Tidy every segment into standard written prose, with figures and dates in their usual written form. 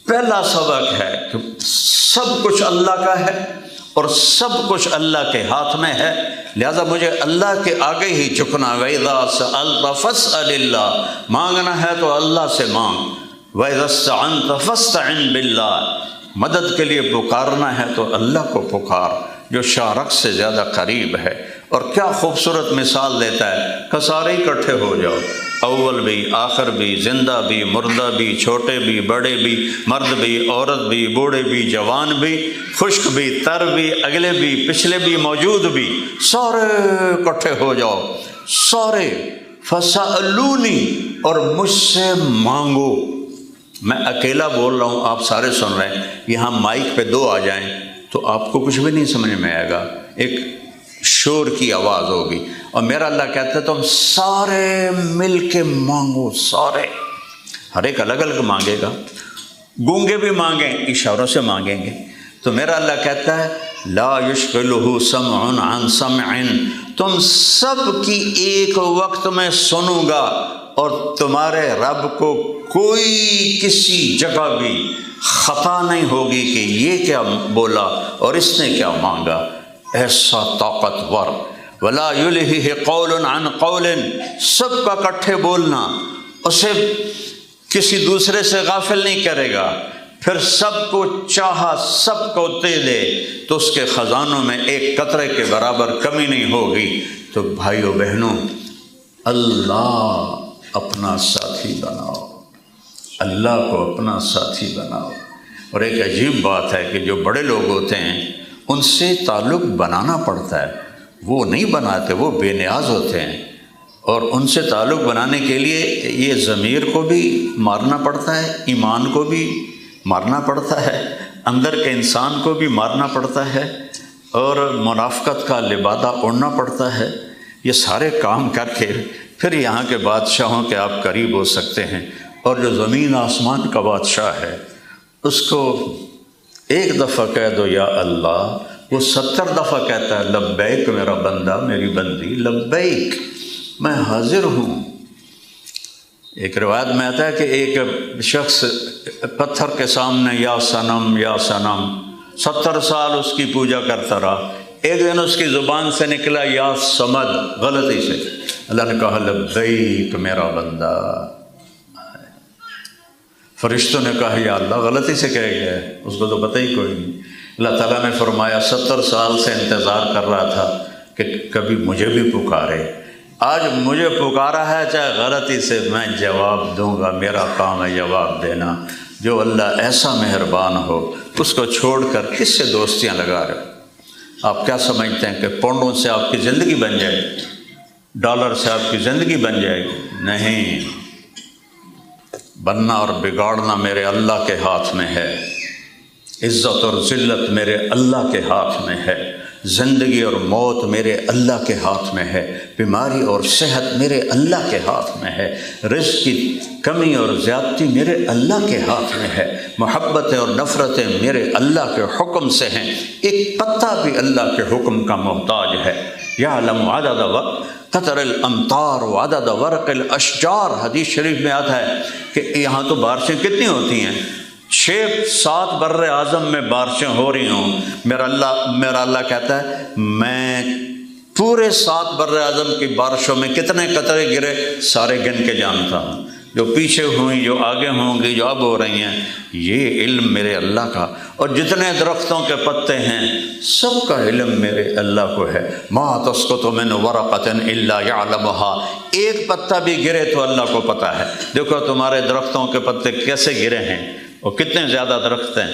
پہلا سبق ہے کہ سب کچھ اللہ کا ہے اور سب کچھ اللہ کے ہاتھ میں ہے، لہذا مجھے اللہ کے آگے ہی جھکنا۔ وَإِذَا سَأَلْتَ فَاسْأَلِ اللَّهَ، مانگنا ہے تو اللہ سے مانگ۔ وَإِذَا اسْتَعَنْتَ فَاسْتَعِنْ بِاللَّهِ، مدد کے لیے پکارنا ہے تو اللہ کو پکار جو شارک سے زیادہ قریب ہے۔ اور کیا خوبصورت مثال دیتا ہے کہ سارے اکٹھے ہو جاؤ، اول بھی آخر بھی، زندہ بھی مردہ بھی، چھوٹے بھی بڑے بھی، مرد بھی عورت بھی، بوڑھے بھی جوان بھی، خشک بھی تر بھی، اگلے بھی پچھلے بھی موجود بھی، سارے اکٹھے ہو جاؤ، سارے فَسَأَلُونِي، اور مجھ سے مانگو۔ میں اکیلا بول رہا ہوں، آپ سارے سن رہے ہیں، یہاں مائک پہ دو آ جائیں تو آپ کو کچھ بھی نہیں سمجھ میں آئے گا، ایک شور کی آواز ہوگی۔ اور میرا اللہ کہتا ہے تم سارے مل کے مانگو، سارے، ہر ایک الگ الگ مانگے گا، گونگے بھی مانگیں، اشاروں سے مانگیں گے۔ تو میرا اللہ کہتا ہے لا یشغلہ سمع عن سمع، تم سب کی ایک وقت میں سنوں گا، اور تمہارے رب کو کوئی کسی جگہ بھی خطا نہیں ہوگی کہ یہ کیا بولا اور اس نے کیا مانگا۔ ایسا طاقتور، ولا یلہہ قول عن قول، سب کا اکٹھے بولنا اسے کسی دوسرے سے غافل نہیں کرے گا۔ پھر سب کو چاہا سب کو دے دے تو اس کے خزانوں میں ایک قطرے کے برابر کمی نہیں ہوگی۔ تو بھائیو بہنوں، اللہ اپنا ساتھی بناؤ، اللہ کو اپنا ساتھی بناؤ۔ اور ایک عجیب بات ہے کہ جو بڑے لوگ ہوتے ہیں ان سے تعلق بنانا پڑتا ہے، وہ نہیں بناتے، وہ بے نیاز ہوتے ہیں، اور ان سے تعلق بنانے کے لیے یہ ضمیر کو بھی مارنا پڑتا ہے، ایمان کو بھی مارنا پڑتا ہے، اندر کے انسان کو بھی مارنا پڑتا ہے، اور منافقت کا لبادہ اوڑھنا پڑتا ہے۔ یہ سارے کام کر کے پھر یہاں کے بادشاہوں کے آپ قریب ہو سکتے ہیں۔ اور جو زمین آسمان کا بادشاہ ہے اس کو ایک دفعہ کہہ دو یا اللہ، وہ 70 دفعہ کہتا ہے لبیک میرا بندہ میری بندی، لبیک میں حاضر ہوں۔ ایک روایت میں آتا ہے کہ ایک شخص پتھر کے سامنے یا صنم یا صنم 70 سال اس کی پوجا کرتا رہا، ایک دن اس کی زبان سے نکلا یا صمد، غلطی سے، اللہ نے کہا لبیک میرا بندہ۔ فرشتوں نے کہا یا اللہ غلطی سے کہہ گیا ہے، اس کو تو پتہ ہی کوئی نہیں۔ اللہ تعالیٰ نے فرمایا 70 سال سے انتظار کر رہا تھا کہ کبھی مجھے بھی پکارے، آج مجھے پکارا ہے، چاہے غلطی سے میں جواب دوں گا، میرا کام ہے جواب دینا۔ جو اللہ ایسا مہربان ہو اس کو چھوڑ کر کس سے دوستیاں لگا رہے ہو؟ آپ کیا سمجھتے ہیں کہ پونڈوں سے آپ کی زندگی بن جائے گی، ڈالر سے آپ کی زندگی بن جائے گی؟ نہیں، بننا اور بگاڑنا میرے اللہ کے ہاتھ میں ہے، عزت اور ذلت میرے اللہ کے ہاتھ میں ہے، زندگی اور موت میرے اللہ کے ہاتھ میں ہے، بیماری اور صحت میرے اللہ کے ہاتھ میں ہے، رزق کی کمی اور زیادتی میرے اللہ کے ہاتھ میں ہے، محبتیں اور نفرتیں میرے اللہ کے حکم سے ہیں، ایک پتا بھی اللہ کے حکم کا محتاج ہے۔ یعلم عدد قطر الامطار وعدد ورق الاشجار، حدیث شریف میں آتا ہے کہ یہاں تو بارشیں کتنی ہوتی ہیں، 6-7 بر اعظم میں بارشیں ہو رہی ہوں، میرا اللہ کہتا ہے میں پورے 7 بر اعظم کی بارشوں میں کتنے قطرے گرے سارے گن کے جانتا ہوں، جو پیچھے ہوئیں، جو آگے ہوں گی، جو اب ہو رہی ہیں، یہ علم میرے اللہ کا۔ اور جتنے درختوں کے پتے ہیں سب کا علم میرے اللہ کو ہے۔ ما تسقط من ورقۃ الا يعلمها، ایک پتا بھی گرے تو اللہ کو پتہ ہے۔ دیکھو تمہارے درختوں کے پتے کیسے گرے ہیں، اور کتنے زیادہ درخت ہیں،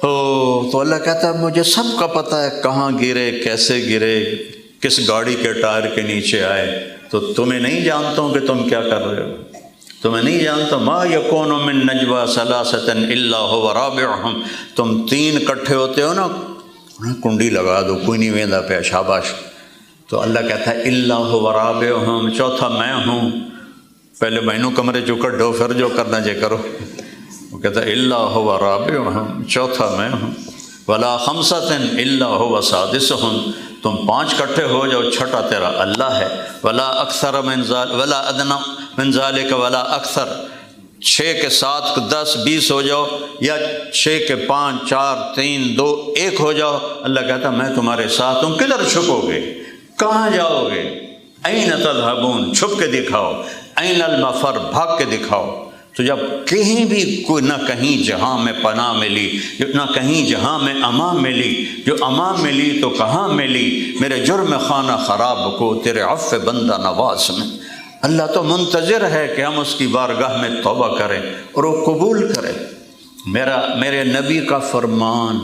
تو اللہ کہتا ہے مجھے سب کا پتہ ہے، کہاں گرے، کیسے گرے، کس گاڑی کے ٹائر کے نیچے آئے۔ تو تمہیں نہیں جانتا ہوں کہ تم کیا کر رہے ہو، تمہیں نہیں جانتا۔ ما یکون من نجوا ثلاثۃ الا هو رابعهم، تم 3 اکٹھے ہوتے ہو نا، کنڈی لگا دو، کوئی نہیں ویندا پہ، شاباش۔ تو اللہ کہتا ہے الا هو رابعهم، چوتھا میں ہوں۔ پہلے مینوں کمرے چ کڈو، پھر جو کرنا جے کرو۔ وہ کہتا ہے الا هو رابعهم، چوتھا میں ہوں۔ ولا خمسۃ الا هو سادسهم، تم 5 اکٹھے ہو جاؤ، چھٹا تیرا اللہ ہے۔ ولا اکثر من ذلک ولا ادنی من ذلک ولا اکثر، 6 کے 7 10 20 ہو جاؤ، یا 6 کے 5 4 3 2 1 ہو جاؤ، اللہ کہتا میں تمہارے ساتھ ہوں۔ کدھر چھپو گے؟ کہاں جاؤ گے؟ این تذہبون، چھپ کے دکھاؤ، این المفر، بھاگ کے دکھاؤ۔ تو جب کہیں بھی کوئی نہ کہیں جہاں میں پناہ ملی، نہ کہیں جہاں میں امان ملی، جو امان ملی تو کہاں ملی؟ میرے جرم خانہ خراب کو تیرے عفو بندہ نواز میں۔ اللہ تو منتظر ہے کہ ہم اس کی بارگاہ میں توبہ کریں اور وہ قبول کرے۔ میرے نبی کا فرمان،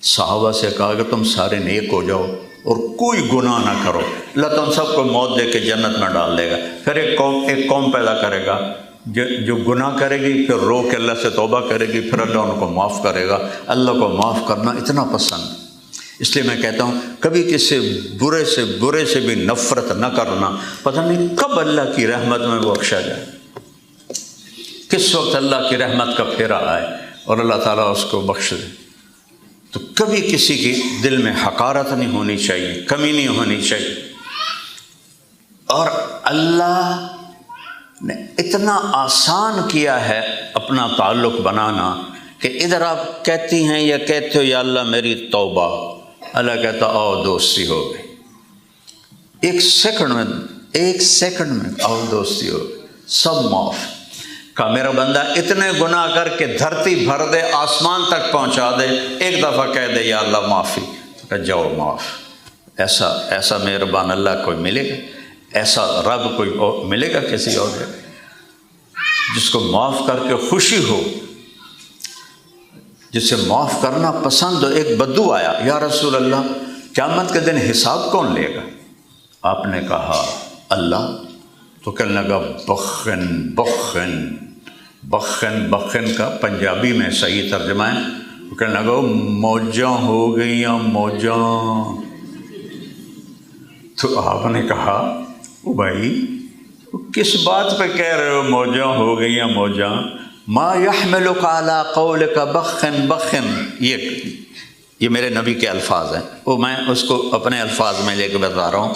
صحابہ سے کہا کہ تم سارے نیک ہو جاؤ اور کوئی گناہ نہ کرو، اللہ تم سب کو موت دے کے جنت میں ڈال دے گا۔ پھر ایک قوم پیدا کرے گا جو گناہ کرے گی، پھر رو کے اللہ سے توبہ کرے گی، پھر اللہ ان کو معاف کرے گا۔ اللہ کو معاف کرنا اتنا پسند، اس لیے میں کہتا ہوں کبھی کسی برے سے بھی نفرت نہ کرنا، پتہ نہیں کب اللہ کی رحمت میں بخشا جائے، کس وقت اللہ کی رحمت کا پھیرا آئے اور اللہ تعالیٰ اس کو بخش دے۔ تو کبھی کسی کی دل میں حقارت نہیں ہونی چاہیے، کمی نہیں ہونی چاہیے۔ اور اللہ نے اتنا آسان کیا ہے اپنا تعلق بنانا کہ ادھر آپ کہتی ہیں یا کہتے ہو یا اللہ میری توبہ، اللہ کہتا آؤ دوستی ہو گئی، ایک سیکنڈ میں آؤ دوستی ہو گئی، سب معاف۔ کہ میرا بندہ اتنے گناہ کر کے دھرتی بھر دے، آسمان تک پہنچا دے، ایک دفعہ کہہ دے یا اللہ معافی، تو کہ جاؤ معاف۔ ایسا مہربان اللہ کوئی ملے گا؟ ایسا رب کوئی اور ملے گا کسی اور جگہ؟ جس کو معاف کر کے خوشی ہو، جسے معاف کرنا پسند ہو۔ ایک بدو آیا، یا رسول اللہ قیامت کے دن حساب کون لے گا؟ آپ نے کہا اللہ۔ تو کہنے لگا بخن کا پنجابی میں صحیح ترجمہ ہے، تو کہنے لگا موجاں ہو گئیاں موجاں۔ تو آپ نے کہا او بھائی کس بات پہ کہہ رہے ہو موجاں ہو گئیاں موجاں؟ ما یحملک علی قولک بخن، یہ میرے نبی کے الفاظ ہیں، وہ میں اس کو اپنے الفاظ میں لے کے بتا رہا ہوں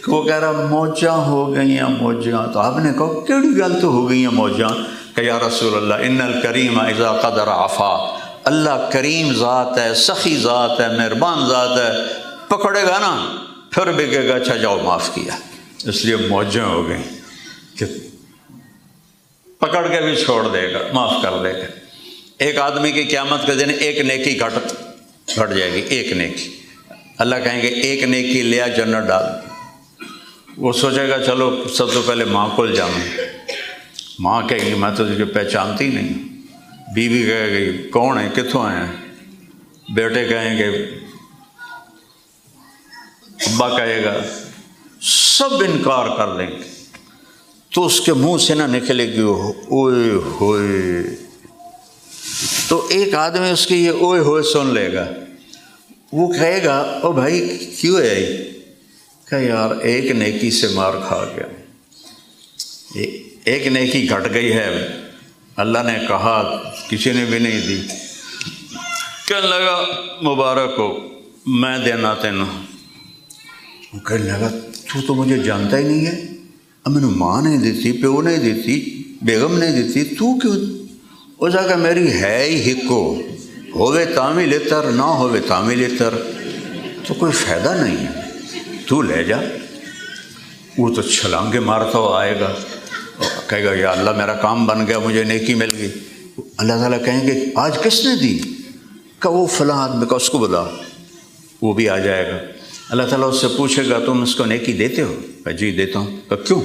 کہ وہ کہہ رہا موجاں ہو گئیاں موجاں۔ تو آپ نے کہا کیڑی گل تو ہو گئیاں موجاں؟ کہ یا رسول اللہ ان الکریم اذا قدر عفا، اللہ کریم ذات ہے، سخی ذات ہے، مہربان ذات ہے، پکڑے گا نا پھر بھی کہے گا اچھا جاؤ معاف کیا، اس لیے موجاں ہو گئیں کہ پکڑ کے بھی چھوڑ دے گا، معاف کر دے گا۔ ایک آدمی کی قیامت کے دن ایک نیکی گھٹ جائے گی، ایک نیکی، اللہ کہیں گے ایک نیکی لیا جنت ڈال۔ وہ سوچے گا چلو سب سے پہلے ماں کو جاؤں، ماں کہے گی میں تو تجھے پہچانتی نہیں، بیوی کہے گی کون ہے کتوں آئے ہیں، بیٹے کہیں گے، ابا کہے گا، سب انکار کر دیں گے۔ تو اس کے منہ سے نہ نکلے گی اوئے ہوئے، تو ایک آدمی اس کی یہ اوئے ہوئے سن لے گا، وہ کہے گا او بھائی کیوں ہے کہ یار ایک نیکی سے مار کھا گیا، ایک نیکی گھٹ گئی ہے، اللہ نے کہا کسی نے بھی نہیں دی، کہنے لگا مبارک ہو میں دینا تینوں۔ کہنے لگا تو مجھے جانتا ہی نہیں ہے، اب میں نے ماں نہیں دیتی، پیو نہیں دیتی، بیگم نہیں دیتی، تو کیوں؟ اس کہ میری ہے ہی ہکو، ہوئے تعمیل اتر نہ ہوئے تعمیل اتر، تو کوئی فائدہ نہیں ہے، تو لے جا۔ وہ تو چھلانگے مارتا ہوا آئے گا، کہے گا یا اللہ میرا کام بن گیا، مجھے نیکی مل گئی۔ اللہ تعالیٰ کہیں گے آج کس نے دی؟ کہ وہ فلاں آدمی کا، اس کو بتا، وہ بھی آ جائے گا۔ اللہ تعالیٰ اس سے پوچھے گا تم اس کو نیکی دیتے ہو؟ کہ جی دیتا ہوں۔ کہ کیوں؟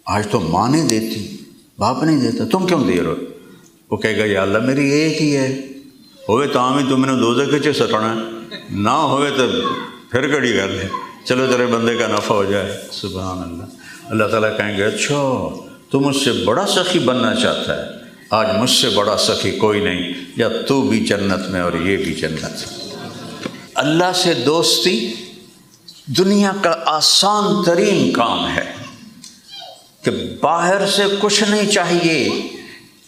آج تو ماں نہیں دیتی، باپ نہیں دیتا، تم کیوں دے رہے ہو؟ وہ کہے گا یا اللہ میری ایک ہی ہے، ہوئے تو ہمیں تم نے دوزخ کے سٹنا ہے، نہ ہوئے تو پھر کڑی گل ہے، چلو تیرے بندے کا نفع ہو جائے۔ سبحان اللہ۔ اللہ تعالیٰ کہیں گے اچھا تو مجھ سے بڑا سخی بننا چاہتا ہے، آج مجھ سے بڑا سخی کوئی نہیں، یا تو بھی جنت میں اور یہ بھی جنت۔ اللہ سے دوستی دنیا کا آسان ترین کام ہے کہ باہر سے کچھ نہیں چاہیے،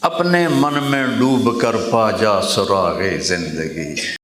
اپنے من میں ڈوب کر پا جا سراغ زندگی۔